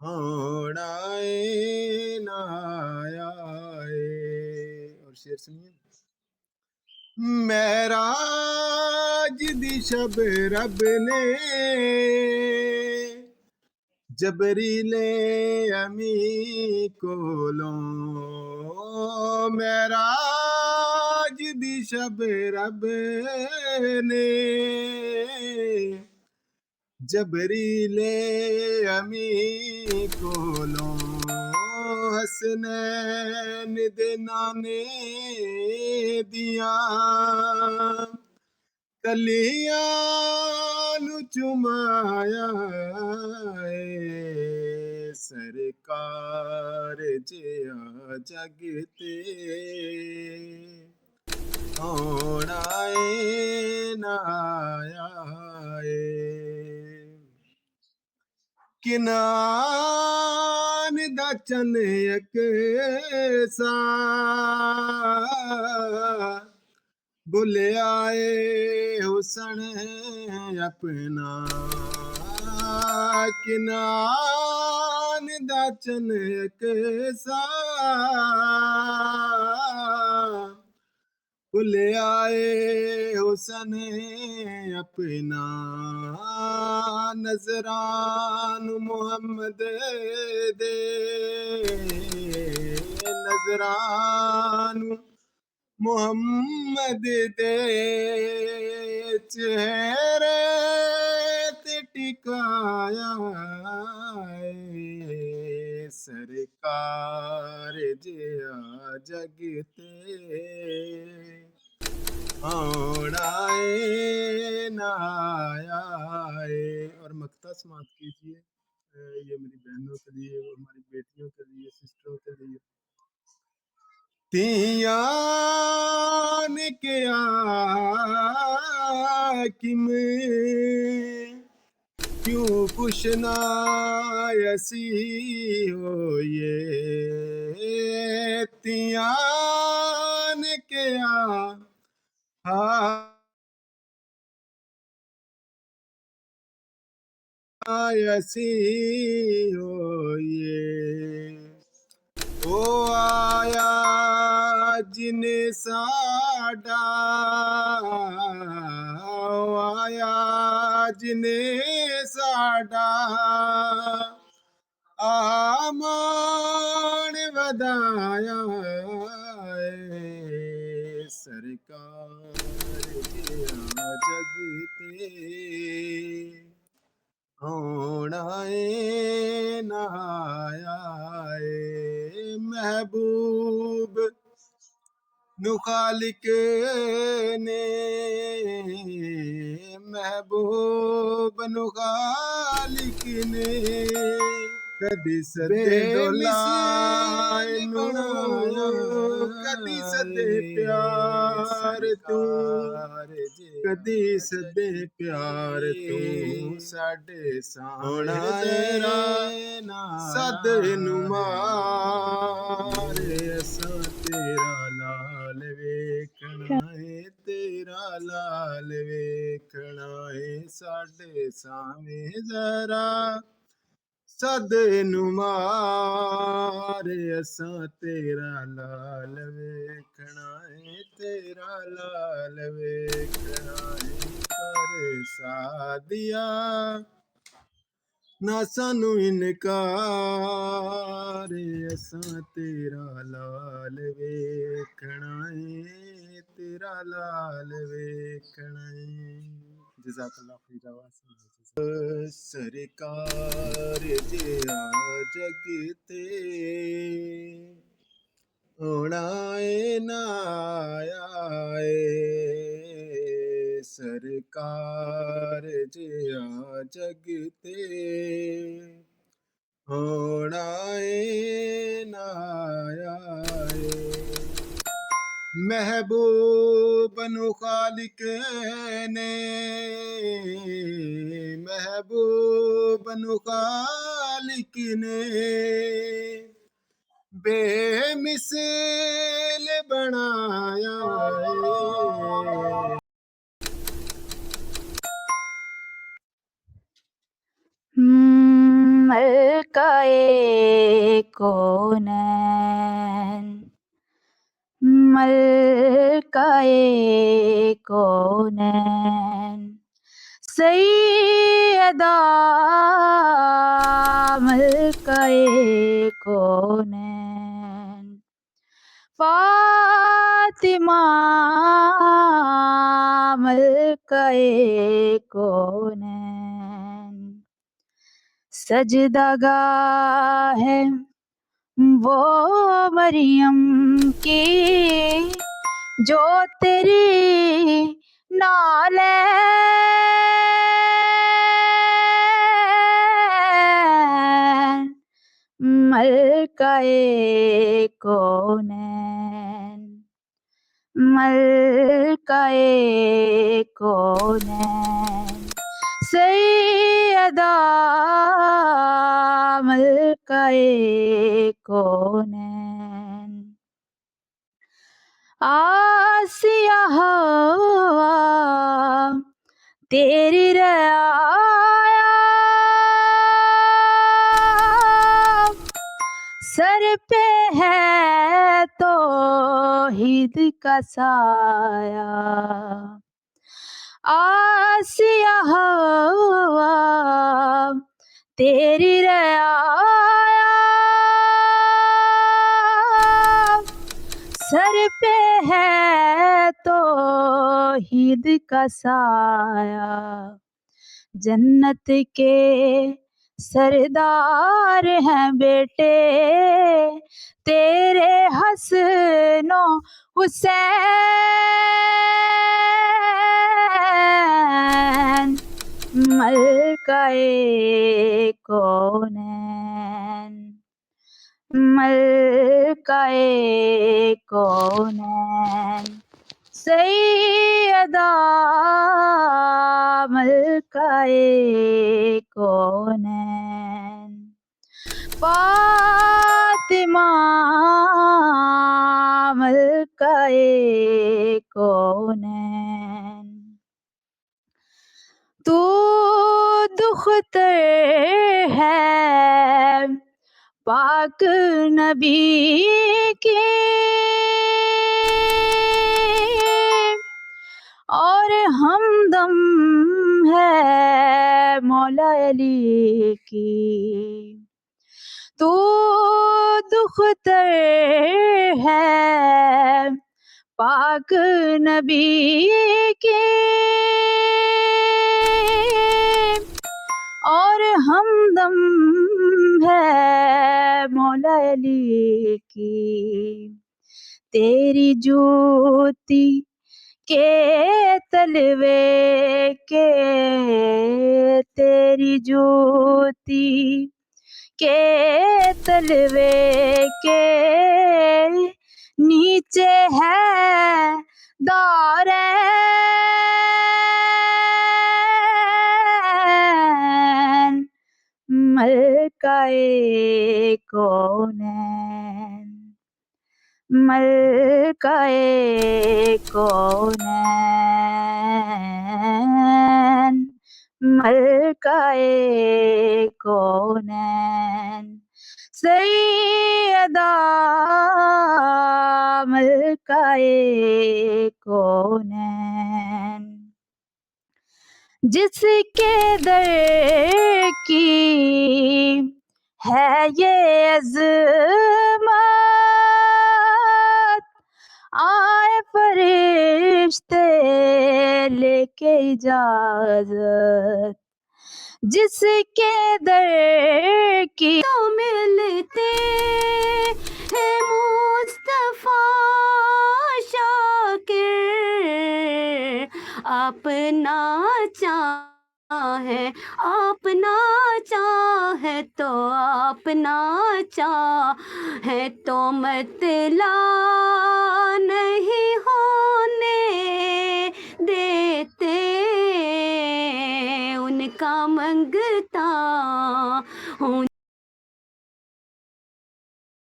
ہونا نہ آئے. اور شعر سنیے. معراج دی شب رب نے جبریل امی کولوں معراج دی شب رب نے جبریل امی کولوں حسنین دے نانے دیاں کلیاں نو چمایا سرکار جیا جگ تے ہونا نہ آئے. کنان دا چن یکساں بھلیا اے حسن اپنا کنان دا چن یکساں بھلیا اے حسن اپنا نظران محمد دے نظران محمد دے چہرے تے ٹکایا سرکار جیا جگ تے ہونا نہ آئے. اور مقطع سماعت کیجیے. یہ میری بہنوں کے لیے اور ہماری بیٹیوں کے لیے سسٹروں کے لیے. تیاں نے کیا کم کیوں پوچھنا ایسی ہوئے تیاں نے کیا ایسی ہوئے او آیا جن ساڈا آیا جن ساڈا آمان ودایا سرکار جیا جگ تے ہونا نہ آئے. محبوب نو خالق نے محبوب نو خالق نے کدی سدے ڈولائے نو کدی سدے پیار تو کدی سدے پیار تو ساڈے سامنے سد نمار اساں تیرا لال ویکھنا ہے تیرا لال ویکھنا ہے ساڈے سامنے ذرا سد نمار اساں تیرا لال ویکھنا ہے تیرا لال ویکھنا ہے کر سادیا نہ سانو انکار اساں تیرا لال ویکھنا ہے تیرا لال ویکھنا ہے. جزاک اللہ خیر. سرکار جیا جگ تے ہونا نہ آئے سرکار جیا جگ تے ہونا نہ آئے. محبوب نو خالق نے محبوب نو خالق نے بے مثل بنایا ملکہ کونین ملکہ کونین سیدہ ملکہ کونین فاطمہ ملکہ کونین سجدہ گاہ ہے وہ مریم کی جو تیری نالین ملکہ کونین ملکہ کونین سیدہ ملکہ کونین آسیہ ہوا تیری رعایا سر پہ ہے توحید کا سایہ آسیہ ہوا تیری رعایا سر پہ ہے توحید کا سایہ جنت کے سردار ہیں بیٹے تیرے حسن و حسین ملکہ کونین ملکہ کونین سیدہ ملکہ کونین فاطمہ ملکہ کونین تو دختر ہے پاک نبی کی اور ہمدم ہے مولا علی کی تو دختر ہے پاک نبی کی اور ہمدم ہے مولا علی کی تیری جوتی کے تلوے کے تیری جوتی کے تلوے کے نیچے ہے دارین ملکہ کونین ملکہ کونین ملکہ کونین سیدہ ملکہ کونین جس کے در کی ہے یہ عظمت آئے فرشتے لے کے اجازت جس کے در کی تو ملتے ہیں مصطفیٰ شاکر اپنا چاہے اپنا چاہے تو اپنا چاہے تو مطلع